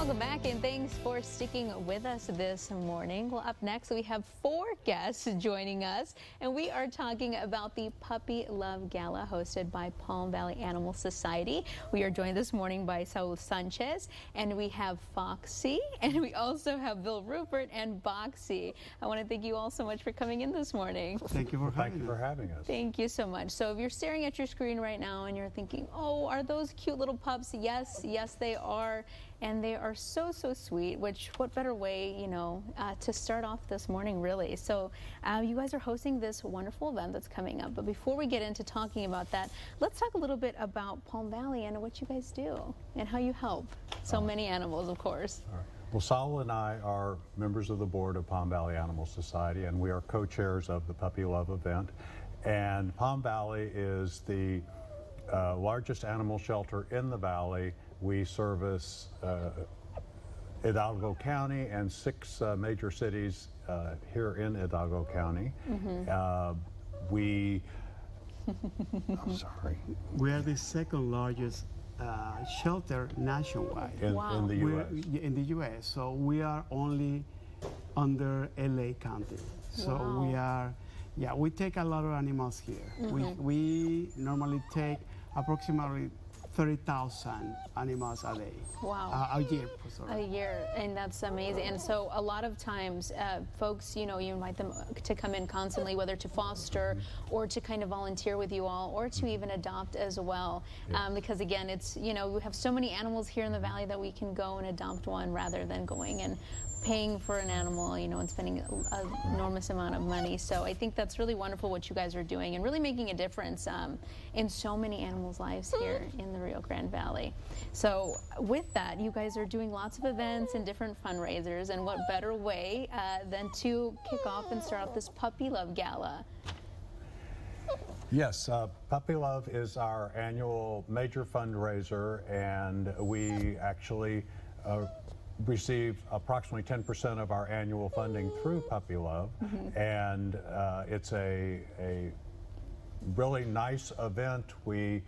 Welcome back, and thanks for sticking with us this morning. Well, up next we have 4 guests joining us, and we are talking about the Puppy Love Gala hosted by Palm Valley Animal Society. We are joined this morning by Saul Sanchez, and we have Foxy, and we also have Bill Rupert and Boxy. I want to thank you all so much for coming in this morning. Thank you for having us. Thank you so much. So if you're staring at your screen right now and you're thinking, oh, are those cute little pups? Yes, they are. And they are so sweet, which what better way, to start off this morning, really. So you guys are hosting this wonderful event that's coming up. But before we get into talking about that, let's talk a little bit about Palm Valley and what you guys do and how you help so many animals, of course. All right. Well, Saul and I are members of the board of Palm Valley Animal Society, and we are co-chairs of the Puppy Love event. And Palm Valley is the largest animal shelter in the valley. We service Hidalgo County and 6 major cities here in Hidalgo County. We are the second largest shelter nationwide in the U.S. In the U.S. So we are only under LA County. So we take a lot of animals here. We normally take approximately 30,000 animals a day. Wow. A year, sorry. A year, and that's amazing. And so a lot of times, folks, you invite them to come in constantly, whether to foster or to kind of volunteer with you all, or to even adopt as well. Because again, it's, we have so many animals here in the valley that we can go and adopt one rather than going and paying for an animal, and spending an enormous amount of money. So I think that's really wonderful what you guys are doing and really making a difference in so many animals' lives here in the Rio Grande Valley. So with that, you guys are doing lots of events and different fundraisers, and what better way than to kick off and start off this Puppy Love Gala? Yes, Puppy Love is our annual major fundraiser, and we actually receive approximately 10% of our annual funding through Puppy Love, and it's a really nice event. We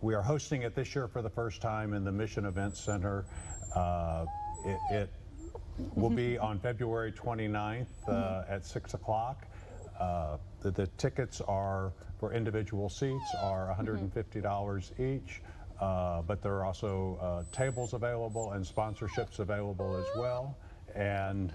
are hosting it this year for the first time in the Mission Event Center. It will be on February 29th at 6 o'clock. The tickets are for individual seats are $150 each. But there are also tables available and sponsorships available as well. And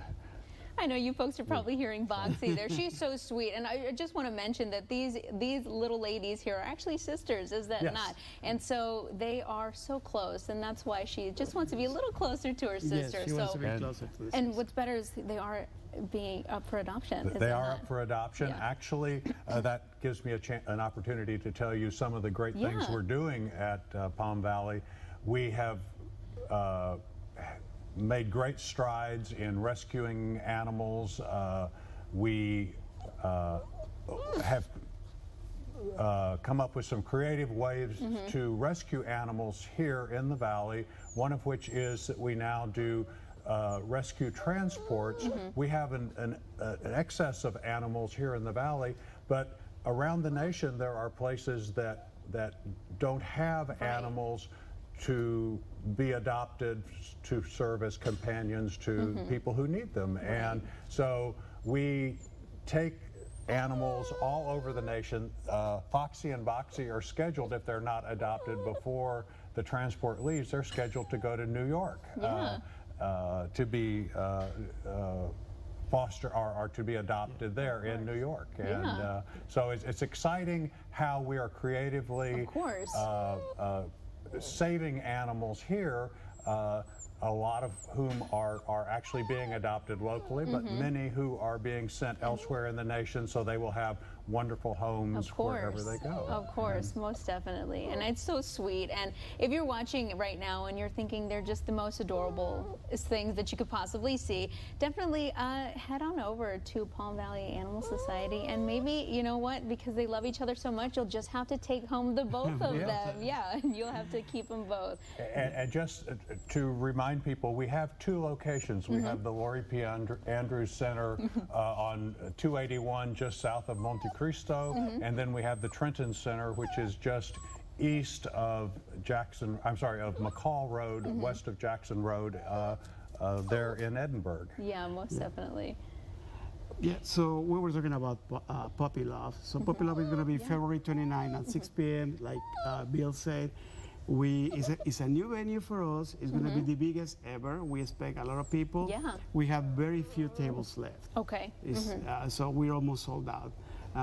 I know you folks are probably hearing Boxy there. She's so sweet, and I just want to mention that these little ladies here are actually sisters, is that not? And so they are so close, and that's why she just wants to be a little closer to her sister. Yes, she wants to be closer to the sister. And what's better is they are being up for adoption. They are up for adoption. Actually, that gives me an opportunity to tell you some of the great things we're doing at Palm Valley. We have made great strides in rescuing animals. We have come up with some creative ways to rescue animals here in the valley, one of which is that we now do rescue transports. We have an excess of animals here in the valley, but around the nation there are places that don't have animals to be adopted to serve as companions to people who need them. And so we take animals all over the nation. Foxy and Boxy are scheduled, if they're not adopted before the transport leaves, they're scheduled to go to New York to be foster or to be adopted there in New York. And so it's exciting how we are creatively saving animals here, a lot of whom are actually being adopted locally, but many who are being sent elsewhere in the nation, so they will have wonderful homes wherever they go. Of course, most definitely. And it's so sweet. And if you're watching right now and you're thinking they're just the most adorable things that you could possibly see, definitely head on over to Palm Valley Animal Society, and maybe, you know what, because they love each other so much, you'll just have to take home the both of them. And you'll have to keep them both. And just to remind people, we have 2 locations. We have the Lori P. Andrews Center on 281 just south of Monte Cristo, and then we have the Trenton Center, which is just east of of McCall Road, west of Jackson Road, there in Edinburgh. Yeah, most definitely. Yeah, so we were talking about Puppy Love. So Puppy Love is going to be February 29 at 6 p.m. Like Bill said. It's a new venue for us. It's going to be the biggest ever. We expect a lot of people. Yeah. We have very few tables left. Okay. So we're almost sold out.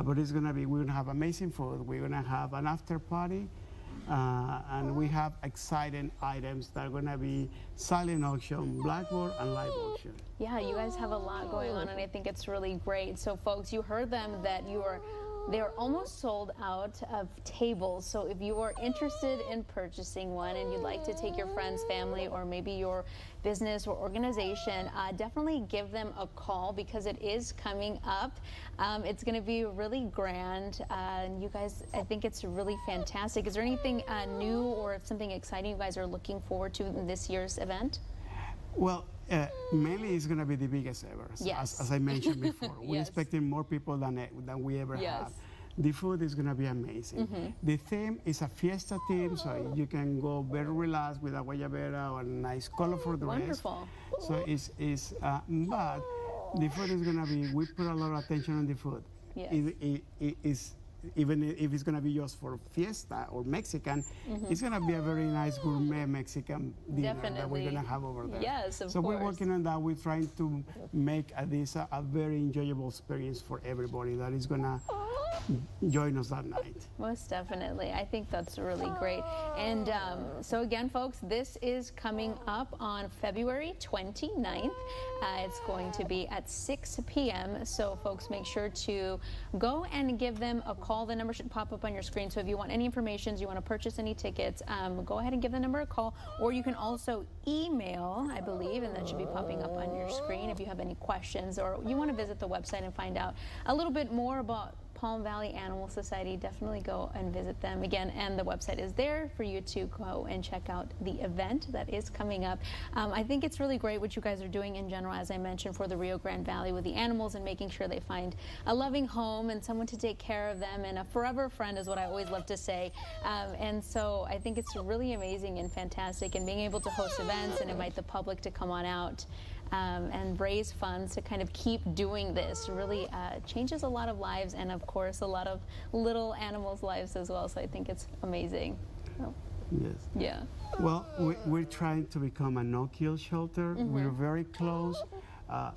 But it's going to be, we're going to have amazing food. We're going to have an after party. And we have exciting items that are going to be silent auction, blackboard, and live auction. Yeah, you guys have a lot going on, and I think it's really great. So, folks, you heard them that they're almost sold out of tables. So if you are interested in purchasing one and you'd like to take your friends, family, or maybe your business or organization, definitely give them a call because it is coming up. It's going to be really grand. And you guys, I think it's really fantastic. Is there anything new or something exciting you guys are looking forward to in this year's event? Well, mainly it's going to be the biggest ever, Yes. as I mentioned before. We're Yes. expecting more people than we ever have. The food is going to be amazing. The theme is a fiesta theme, so you can go very relaxed with a guayabera or a nice colorful dress. Wonderful. So but the food is going to be, we put a lot of attention on the food. Yes. Even if it's going to be just for fiesta or Mexican, it's going to be a very nice gourmet Mexican dinner that we're going to have over there. Yes, of so course. we're working on that. We're trying to make this a very enjoyable experience for everybody that is going to join us that night. Most definitely. I think that's really great. And so again, folks, this is coming up on February 29th. It's going to be at 6 p.m. So folks, make sure to go and give them a call. The number should pop up on your screen. So if you want any information, you want to purchase any tickets, go ahead and give the number a call. Or you can also email, I believe, and that should be popping up on your screen if you have any questions or you want to visit the website and find out a little bit more about Palm Valley Animal Society. Definitely go and visit them again, and the website is there for you to go and check out the event that is coming up. I think it's really great what you guys are doing in general, as I mentioned, for the Rio Grande Valley with the animals and making sure they find a loving home and someone to take care of them, and a forever friend is what I always love to say. And so I think it's really amazing and fantastic, and being able to host events and invite the public to come on out and raise funds to kind of keep doing this really changes a lot of lives, and of course a lot of little animals' lives as well. So I think it's amazing. So, yes. Yeah. Well, we're trying to become a no-kill shelter. We're very close.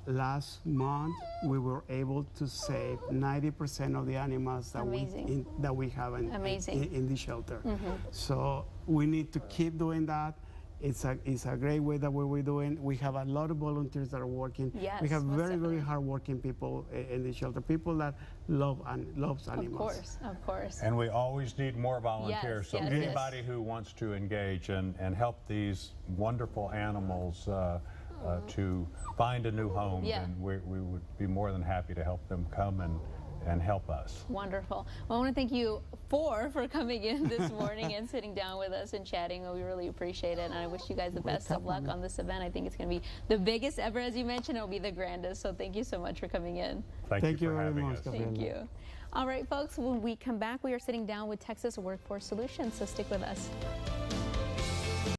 Last month, we were able to save 90% of the animals that we have in the shelter. So we need to keep doing that. It's a great way that we're doing. We have a lot of volunteers that are working. Yes, we have very hardworking people in the shelter, people that loves animals. Of course. And we always need more volunteers. Yes, so anybody who wants to engage and help these wonderful animals to find a new home, then we would be more than happy to help them come and help us. Wonderful. Well, I want to thank you for coming in this morning and sitting down with us and chatting. We really appreciate it, and I wish you guys the best of luck on this event. I think it's going to be the biggest ever, as you mentioned. It'll be the grandest, so thank you so much for coming in. Thank you for very having much, us. Thank you. All right, folks, when we come back, we are sitting down with Texas Workforce Solutions, so stick with us.